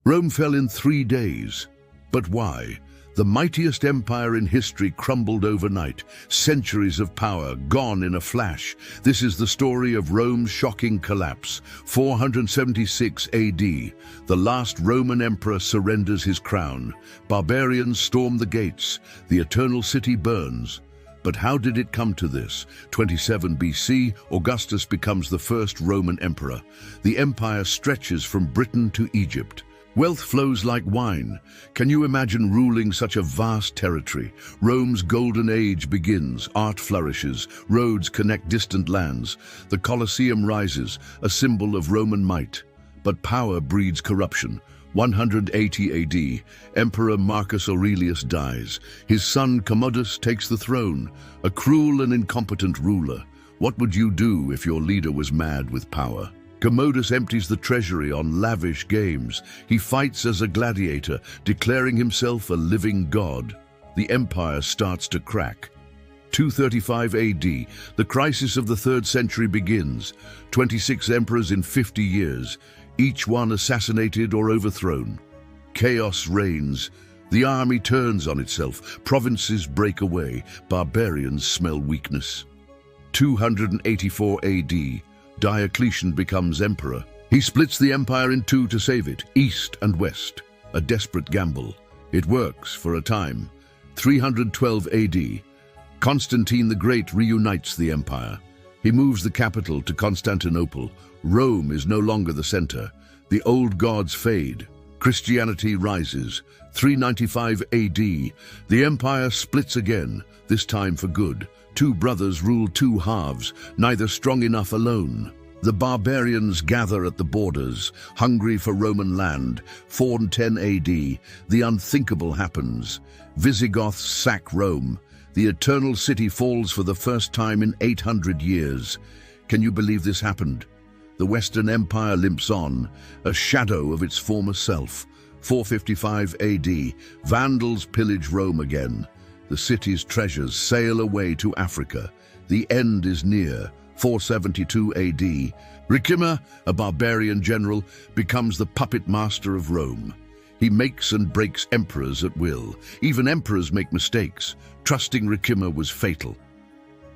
Rome fell in 3 days. But why? The mightiest empire in history crumbled overnight. Centuries of power gone in a flash. This is the story of Rome's shocking collapse. 476 AD. The last Roman emperor surrenders his crown. Barbarians storm the gates. The eternal city burns. But how did it come to this? 27 BC, Augustus becomes the first Roman emperor. The empire stretches from Britain to Egypt. Wealth flows like wine. Can you imagine ruling such a vast territory? Rome's golden age begins, art flourishes, roads connect distant lands. The Colosseum rises, a symbol of Roman might. But power breeds corruption. 180 AD, Emperor Marcus Aurelius dies. His son Commodus takes the throne, a cruel and incompetent ruler. What would you do if your leader was mad with power? Commodus empties the treasury on lavish games. He fights as a gladiator, declaring himself a living god. The empire starts to crack. 235 AD, the crisis of the 3rd century begins. 26 emperors in 50 years, each one assassinated or overthrown. Chaos reigns. The army turns on itself. Provinces break away. Barbarians smell weakness. 284 AD, Diocletian becomes emperor. He splits the empire in two to save it, east and west. A desperate gamble. It works for a time. 312 AD, Constantine the Great reunites the empire. He moves the capital to Constantinople. Rome is no longer the center. The old gods fade. Christianity rises. 395 AD, the empire splits again, this time for good. 2 brothers rule 2 halves, neither strong enough alone. The barbarians gather at the borders, hungry for Roman land. 410 AD, the unthinkable happens. Visigoths sack Rome. The eternal city falls for the first time in 800 years. Can you believe this happened? The Western Empire limps on, a shadow of its former self. 455 AD, Vandals pillage Rome again. The city's treasures sail away to Africa. The end is near. 472 AD, Ricimer, a barbarian general, becomes the puppet master of Rome. He makes and breaks emperors at will. Even emperors make mistakes. Trusting Ricimer was fatal.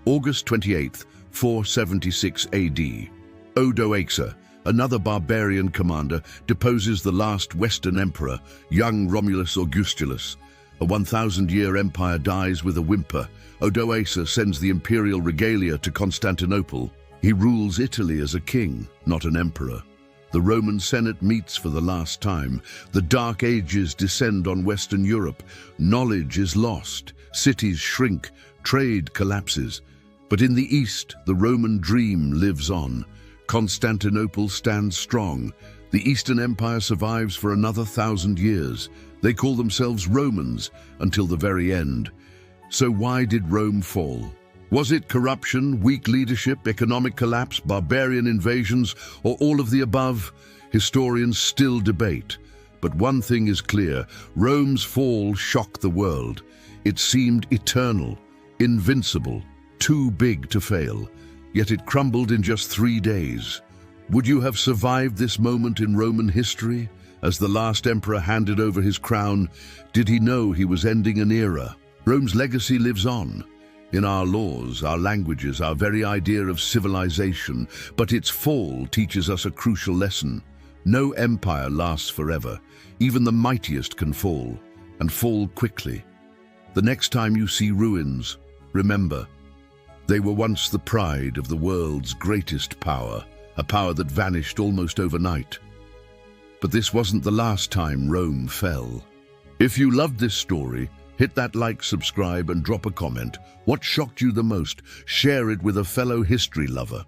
August 28th, 476 AD, Odoacer, another barbarian commander, deposes the last Western emperor, young Romulus Augustulus. A 1,000-year empire dies with a whimper. Odoacer sends the imperial regalia to Constantinople. He rules Italy as a king, not an emperor. The Roman Senate meets for the last time. The Dark Ages descend on Western Europe. Knowledge is lost. Cities shrink. Trade collapses. But in the East, the Roman dream lives on. Constantinople stands strong. The Eastern Empire survives for another 1,000 years. They call themselves Romans until the very end. So why did Rome fall? Was it corruption, weak leadership, economic collapse, barbarian invasions, or all of the above? Historians still debate. But one thing is clear, Rome's fall shocked the world. It seemed eternal, invincible, too big to fail. Yet it crumbled in just 3 days. Would you have survived this moment in Roman history? As the last emperor handed over his crown, did he know he was ending an era? Rome's legacy lives on. In our laws, our languages, our very idea of civilization, but its fall teaches us a crucial lesson. No empire lasts forever. Even the mightiest can fall, and fall quickly. The next time you see ruins, remember, they were once the pride of the world's greatest power, a power that vanished almost overnight. But this wasn't the last time Rome fell. If you loved this story, hit that like, subscribe, and drop a comment. What shocked you the most? Share it with a fellow history lover.